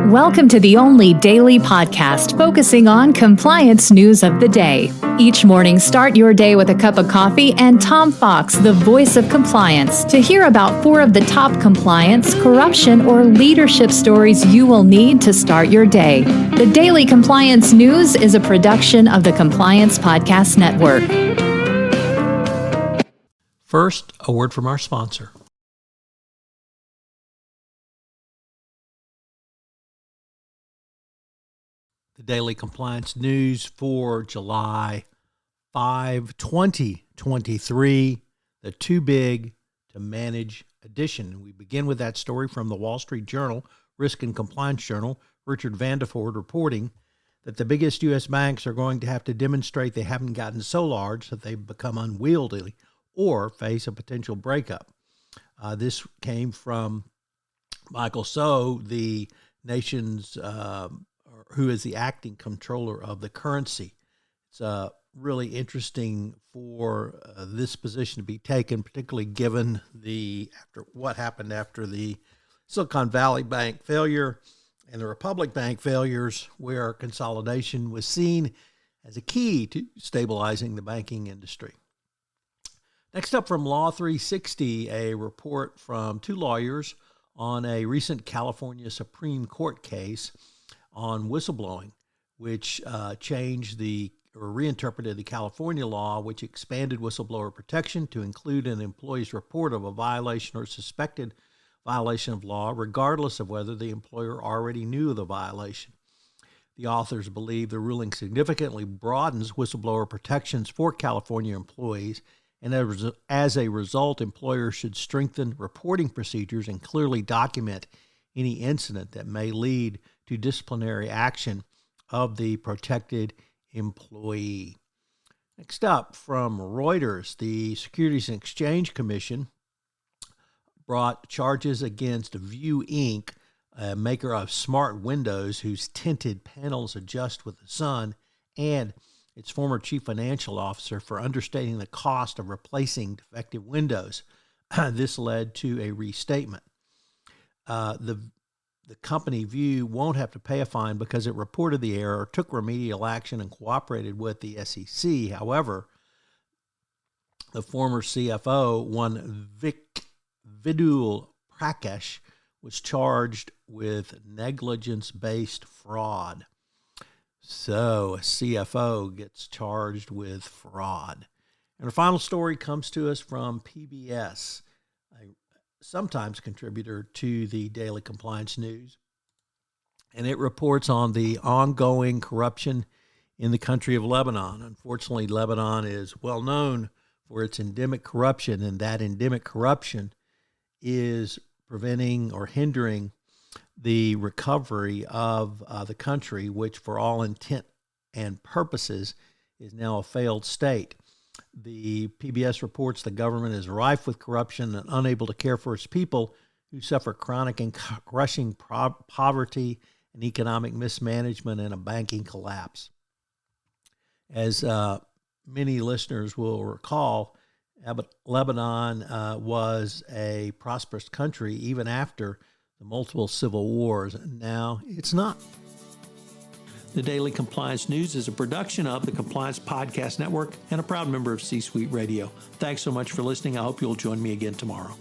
Welcome to the only daily podcast focusing on compliance news of the day. Each morning, start your day with a cup of coffee and Tom Fox, the voice of compliance, to hear about 4 of the top compliance, corruption, or leadership stories you will need to start your day. The Daily Compliance News is a production of the Compliance Podcast Network. First, a word from our sponsor. The Daily Compliance News for July 5, 2023, the Too Big to Manage edition. We begin with that story from the Wall Street Journal, Risk and Compliance Journal, Richard Vandeford reporting that the biggest U.S. banks are going to have to demonstrate they haven't gotten so large that they've become unwieldy or face a potential breakup. This came from Michael So, the nation's who is the acting comptroller of the currency. It's really interesting for this position to be taken, particularly given after what happened after the Silicon Valley Bank failure and the Republic Bank failures, where consolidation was seen as a key to stabilizing the banking industry. Next up from Law 360, a report from 2 lawyers on a recent California Supreme Court case on whistleblowing, which reinterpreted the California law, which expanded whistleblower protection to include an employee's report of a violation or suspected violation of law, regardless of whether the employer already knew of the violation. The authors believe the ruling significantly broadens whistleblower protections for California employees, and as a result, employers should strengthen reporting procedures and clearly document any incident that may lead to disciplinary action of the protected employee. Next up, from Reuters, the Securities and Exchange Commission brought charges against View Inc., a maker of smart windows whose tinted panels adjust with the sun, and its former chief financial officer for understating the cost of replacing defective windows. This led to a restatement. The company View won't have to pay a fine because it reported the error, took remedial action, and cooperated with the SEC. However, the former CFO, one Vidul Prakash, was charged with negligence-based fraud. So a CFO gets charged with fraud. And our final story comes to us from PBS, sometimes contributor to the Daily Compliance News, and it reports on the ongoing corruption in the country of Lebanon. Unfortunately, Lebanon is well known for its endemic corruption, and that endemic corruption is preventing or hindering the recovery of the country, which for all intent and purposes is now a failed state. The PBS reports the government is rife with corruption and unable to care for its people who suffer chronic and crushing poverty and economic mismanagement and a banking collapse. As many listeners will recall, Lebanon was a prosperous country even after the multiple civil wars, and now it's not. The Daily Compliance News is a production of the Compliance Podcast Network and a proud member of C-Suite Radio. Thanks so much for listening. I hope you'll join me again tomorrow.